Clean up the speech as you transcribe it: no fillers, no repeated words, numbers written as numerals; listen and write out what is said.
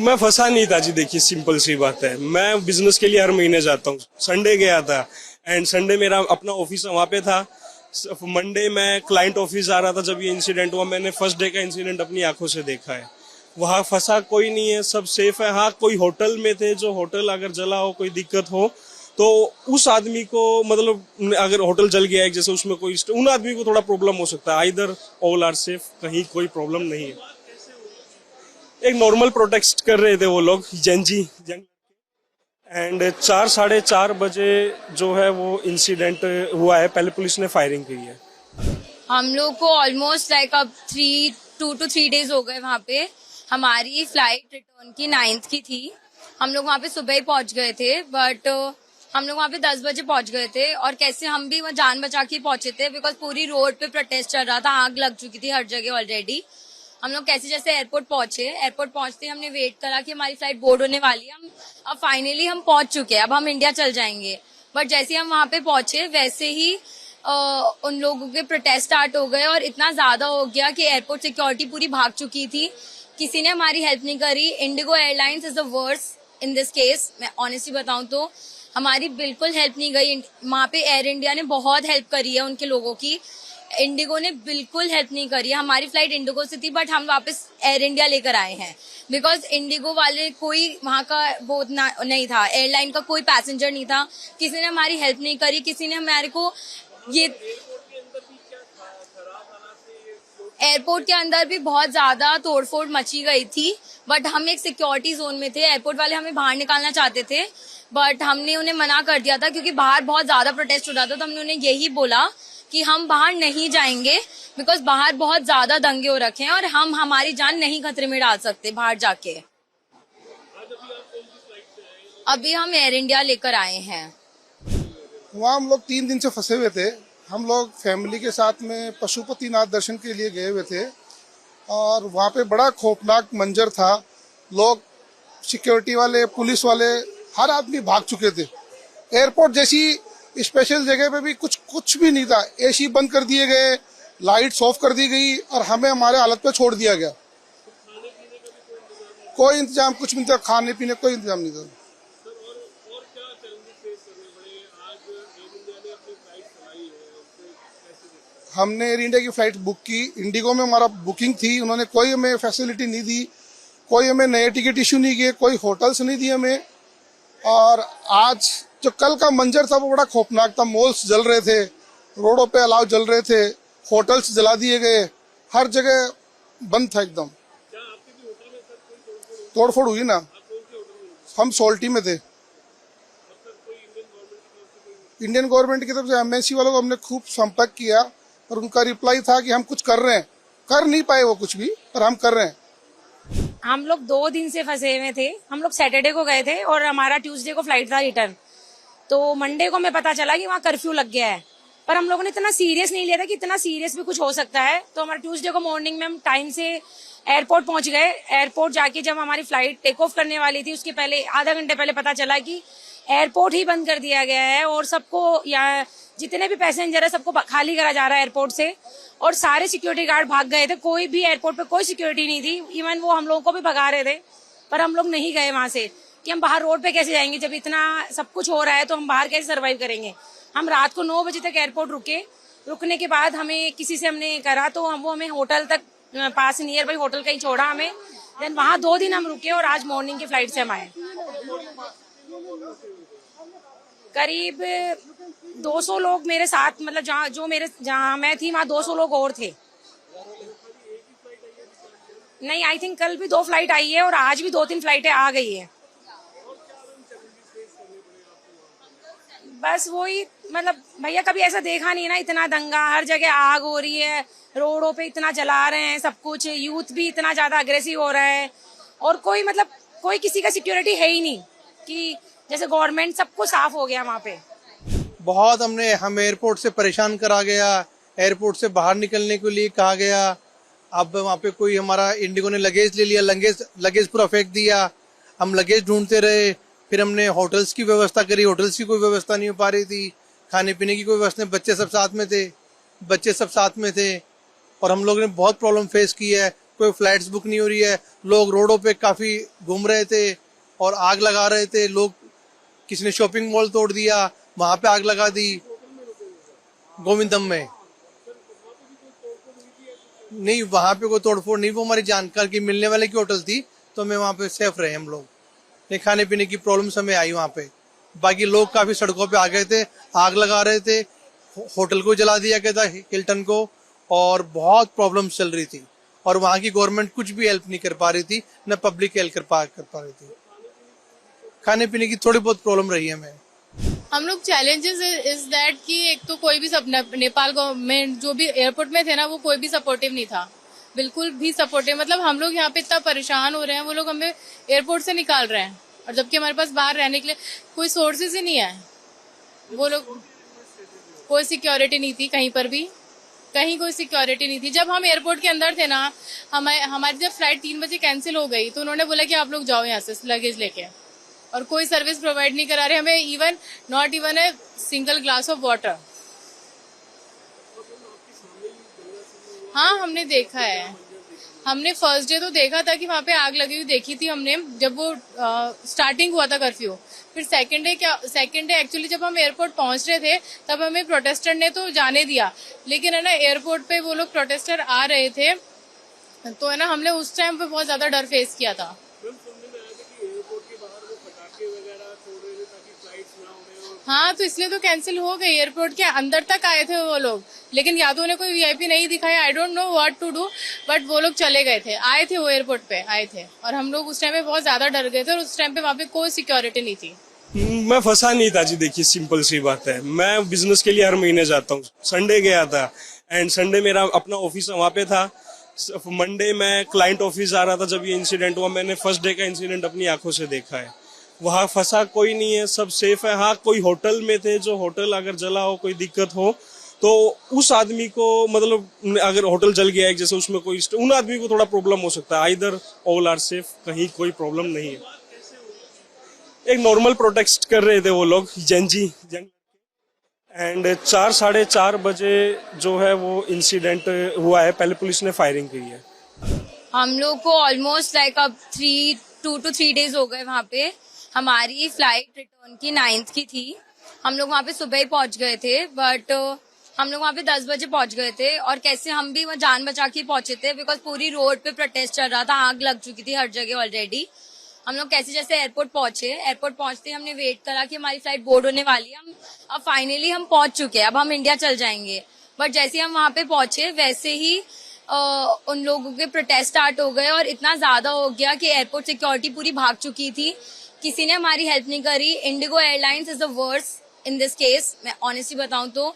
मैं फंसा नहीं था जी, देखिए सिंपल सी बात है। मैं बिजनेस के लिए हर महीने जाता हूँ। संडे गया था एंड संडे मेरा अपना ऑफिस वहां पे था। मंडे मैं क्लाइंट ऑफिस आ रहा था जब ये इंसिडेंट हुआ। मैंने फर्स्ट डे का इंसिडेंट अपनी आंखों से देखा है। वहां फंसा कोई नहीं है, सब सेफ है। हाँ, कोई होटल में थे, जो होटल अगर जला हो, कोई दिक्कत हो तो उस आदमी को, मतलब अगर होटल जल गया है जैसे, उसमें कोई, उन आदमी को थोड़ा प्रॉब्लम हो सकता है। आइदर ऑल आर सेफ, कहीं कोई प्रॉब्लम नहीं है। एक नॉर्मल प्रोटेस्ट कर रहे थे वो लोग, जंजी जंग, एंड 4-4:30 जो है वो इंसिडेंट हुआ है। पहले पुलिस ने फायरिंग की है। हम लोग को ऑलमोस्ट लाइक अब 2 to 3 days हो गए वहाँ पे। हमारी फ्लाइट रिटर्न की 9th की थी। हम लोग वहाँ पे सुबह ही पहुँच गए थे, बट हम लोग वहाँ पे 10 बजे पहुँच गए थे। और कैसे हम भी वहाँ जान बचा के पहुंचे थे, बिकॉज पूरी रोड पे प्रोटेस्ट चल रहा था, आग लग चुकी थी हर जगह ऑलरेडी। हम लोग कैसे जैसे एयरपोर्ट पहुंचे, एयरपोर्ट पहुंचते हमने वेट करा कि हमारी फ्लाइट बोर्ड होने वाली है। हम अब फाइनली हम पहुंच चुके हैं, अब हम इंडिया चल जाएंगे। बट जैसे हम वहाँ पे पहुंचे वैसे ही उन लोगों के प्रोटेस्ट स्टार्ट हो गए और इतना ज्यादा हो गया कि एयरपोर्ट सिक्योरिटी पूरी भाग चुकी थी। किसी ने हमारी हेल्प नहीं करी। Indigo airlines is the worst in this case. मैं ऑनेस्टली बताऊं तो हमारी बिल्कुल हेल्प नहीं गई। वहाँ पे एयर इंडिया ने बहुत हेल्प करी है उनके लोगों की। इंडिगो ने बिल्कुल हेल्प नहीं करी। हमारी फ्लाइट इंडिगो से थी, बट हम वापस एयर इंडिया लेकर आए हैं, बिकॉज इंडिगो वाले कोई वहाँ का वो नहीं था, एयरलाइन का कोई पैसेंजर नहीं था। किसी ने हमारी हेल्प नहीं करी। किसी ने हमारे को ये एयरपोर्ट के अंदर भी बहुत ज्यादा तोड़फोड़ मची गई थी, बट हम एक सिक्योरिटी जोन में थे। एयरपोर्ट वाले हमें बाहर निकालना चाहते थे, बट हमने उन्हें मना कर दिया था, क्योंकि बाहर बहुत ज्यादा प्रोटेस्ट हो रहा था। तो हमने उन्हें यही बोला कि हम बाहर नहीं जाएंगे, बिकॉज बाहर बहुत ज्यादा दंगे हो रखे हैं और हम हमारी जान नहीं खतरे में डाल सकते बाहर जाके। अभी हम एयर इंडिया लेकर आए हैं। वहाँ हम लोग 3 दिन से फंसे हुए थे। हम लोग फैमिली के साथ में पशुपतिनाथ दर्शन के लिए गए हुए थे और वहाँ पे बड़ा खौफनाक मंजर था। लोग, सिक्योरिटी वाले, पुलिस वाले, हर आदमी भाग चुके थे। एयरपोर्ट जैसी स्पेशल जगह पे भी कुछ भी नहीं था। एसी बंद कर दिए गए, लाइट्स ऑफ कर दी गई और हमें हमारे हालत पे छोड़ दिया गया। कोई इंतजाम कुछ नहीं था, खाने पीने कोई इंतजाम नहीं था। हमने एयर इंडिया की फ्लाइट बुक की। इंडिगो में हमारा बुकिंग थी, उन्होंने कोई हमें फैसिलिटी नहीं दी, कोई हमें नए टिकट इश्यू नहीं किए, कोई होटल्स नहीं दिए हमें। और आज जो कल का मंजर था वो बड़ा खौफनाक था। मॉल्स जल रहे थे, रोडों पे अलाव जल रहे थे, होटल्स जला दिए गए, हर जगह बंद था एकदम। तोड़फोड़ हुई ना। हम सोल्टी में थे। इंडियन गवर्नमेंट की तरफ से एमएनसी वालों को हमने खूब संपर्क किया और उनका रिप्लाई था कि हम कुछ कर रहे हैं। कर नहीं पाए वो कुछ भी, पर हम कर रहे हैं। हम लोग 2 दिन से फंसे हुए थे। हम लोग सैटरडे को गए थे और हमारा ट्यूसडे को फ्लाइट था रिटर्न। तो मंडे को हमें पता चला कि वहाँ कर्फ्यू लग गया है, पर हम लोगों ने इतना सीरियस नहीं लिया था कि इतना सीरियस भी कुछ हो सकता है। तो हमारे ट्यूसडे को मॉर्निंग में हम टाइम से एयरपोर्ट पहुंच गए। एयरपोर्ट जाके जब हमारी फ्लाइट टेक ऑफ करने वाली थी, उसके पहले आधा घंटे पहले पता चला कि एयरपोर्ट ही बंद कर दिया गया है और सबको, यहाँ जितने भी पैसेंजर है सबको खाली करा जा रहा है एयरपोर्ट से। और सारे सिक्योरिटी गार्ड भाग गए थे। कोई भी एयरपोर्ट पे कोई सिक्योरिटी नहीं थी। इवन वो हम लोगों को भी भगा रहे थे, पर हम लोग नहीं गए वहां से कि हम बाहर रोड पे कैसे जाएंगे। जब इतना सब कुछ हो रहा है तो हम बाहर कैसे सर्वाइव करेंगे। हम रात को 9 बजे तक एयरपोर्ट रुके। रुकने के बाद हमें किसी से हमने करा तो वो हमें होटल तक, पास नियर बाई होटल कहीं छोड़ा हमें। देन वहाँ 2 दिन हम रुके और आज मॉर्निंग की फ्लाइट से हम आए। करीब 200 लोग मेरे साथ, मतलब जहाँ मैं थी वहाँ 200 लोग और थे। नहीं, आई थिंक कल भी 2 फ्लाइट आई है और आज भी 2-3 फ्लाइटें आ गई है। बस वही, मतलब भैया कभी ऐसा देखा नहीं ना, इतना दंगा, हर जगह आग हो रही है, रोडों पे इतना जला रहे हैं सब कुछ। यूथ भी इतना ज्यादा अग्रेसिव हो रहा है और कोई किसी का सिक्योरिटी है ही नहीं कि जैसे गवर्नमेंट सब कुछ साफ हो गया वहाँ पे। बहुत हम एयरपोर्ट से परेशान करा गया, एयरपोर्ट से बाहर निकलने के लिए कहा गया। अब वहाँ पे कोई हमारा इंडिगो ने लगेज ले लिया, लगेज पूरा फेंक दिया। हम लगेज ढूंढते रहे, फिर हमने होटल्स की व्यवस्था करी, होटल्स की कोई व्यवस्था नहीं हो पा रही थी, खाने पीने की कोई व्यवस्था नहीं। बच्चे सब साथ में थे और हम लोग ने बहुत प्रॉब्लम फेस की है। कोई फ्लाइट्स बुक नहीं हो रही है, लोग रोडों पे काफी घूम रहे थे और आग लगा रहे थे लोग। किसी ने शॉपिंग मॉल तोड़ दिया, वहां पे आग लगा दी गोविंदम में। नहीं, वहां पे कोई तोड़फोड़ नहीं, वो हमारी जानकार की मिलने वाले की होटल थी, तो हमें वहां पे सेफ रहे हम लोग। नहीं, खाने पीने की प्रॉब्लम्स हमें आई वहां पे। बाकी लोग काफी सड़कों पे आ गए थे, आग लगा रहे थे, होटल को जला दिया गया था, हिल्टन को, और बहुत प्रॉब्लम्स चल रही थी। और वहां की गवर्नमेंट कुछ भी हेल्प नहीं कर पा रही थी, न पब्लिक हेल्प कर पा रही थी। खाने पीने की थोड़ी बहुत प्रॉब्लम रही है हमें। हम लोग चैलेंजेस इज दैट कि एक तो कोई भी सब नेपाल गवर्नमेंट जो भी एयरपोर्ट में थे ना, वो कोई भी सपोर्टिव नहीं था, बिल्कुल भी सपोर्टिव। मतलब हम लोग यहाँ पे इतना परेशान हो रहे हैं, वो लोग हमें एयरपोर्ट से निकाल रहे हैं, और जबकि हमारे पास बाहर रहने के लिए कोई सोर्सेज ही नहीं है। वो लोग, कोई सिक्योरिटी नहीं थी कहीं पर भी, कहीं कोई सिक्योरिटी नहीं थी। जब हम एयरपोर्ट के अंदर थे ना, हमारी जब फ्लाइट 3 बजे कैंसिल हो गई, तो उन्होंने बोला कि आप लोग जाओ यहाँ से लगेज लेके, और कोई सर्विस प्रोवाइड नहीं करा रहे हमें, not even a single glass of water. हाँ, हमने देखा है। हमने फर्स्ट डे तो देखा था कि वहाँ पे आग लगी हुई देखी थी हमने, जब वो स्टार्टिंग हुआ था कर्फ्यू। फिर सेकंड डे एक्चुअली जब हम एयरपोर्ट पहुंच रहे थे, तब हमें प्रोटेस्टर ने तो जाने दिया, लेकिन है ना एयरपोर्ट पे वो लोग प्रोटेस्टर आ रहे थे, तो है ना हमने उस टाइम पे बहुत ज्यादा डर फेस किया था। हाँ, तो इसलिए तो कैंसिल हो गई। एयरपोर्ट के अंदर तक आए थे वो लोग, लेकिन या तो उन्हें कोई वीआईपी नहीं दिखाया, I don't know what to do, but वो लोग चले गए थे। आए थे वो एयरपोर्ट पे आए थे, और हम लोग उस टाइम पे बहुत ज्यादा डर गए थे, और उस टाइम पे वहाँ पे कोई सिक्योरिटी नहीं थी। मैं फंसा नहीं था जी। देखिए, सिंपल सी बात है, मैं बिजनेस के लिए हर महीने जाता हूँ। संडे गया था, एंड संडे मेरा अपना ऑफिस वहाँ पे था। मंडे मैं क्लाइंट ऑफिस आ रहा था जब ये इंसिडेंट हुआ। मैंने फर्स्ट डे का इंसिडेंट अपनी आंखों से देखा है। वहाँ फंसा कोई नहीं है, सब सेफ है। हाँ, कोई होटल में थे, जो होटल अगर जला हो, कोई दिक्कत हो, तो उस आदमी को, मतलब अगर होटल जल गया है जैसे, उसमें कोई, उन आदमी को थोड़ा प्रॉब्लम हो सकता है। आइदर ऑल आर सेफ, कहीं कोई प्रॉब्लम नहीं है। एक नॉर्मल प्रोटेस्ट कर रहे थे वो लोग, एंड 4 साढ़े 4 बजे जो है वो इंसिडेंट हुआ है। पहले पुलिस ने फायरिंग की है। हम लोग को ऑलमोस्ट लाइक अब 2 to 3 days हो गए वहाँ पे। हमारी फ्लाइट रिटर्न की 9th की थी। हम लोग वहाँ पे सुबह ही पहुंच गए थे, बट हम लोग वहाँ पे 10 बजे पहुंच गए थे, और कैसे हम भी वहाँ जान बचा के पहुंचे थे, बिकॉज पूरी रोड पे प्रोटेस्ट चल रहा था, आग लग चुकी थी हर जगह ऑलरेडी। हम लोग कैसे जैसे एयरपोर्ट पहुंचे, एयरपोर्ट पहुंचते हमने वेट करा कि हमारी फ्लाइट बोर्ड होने वाली है। अब फाइनली हम पहुंच चुके हैं, अब हम इंडिया चल जाएंगे। बट जैसे हम वहाँ पे पहुंचे, वैसे ही उन लोगों के प्रोटेस्ट स्टार्ट हो गए, और इतना ज्यादा हो गया कि एयरपोर्ट सिक्योरिटी पूरी भाग चुकी थी। किसी ने हमारी हेल्प नहीं करी। Indigo airlines is the worst in this case, मैं ऑनेस्टली बताऊं तो।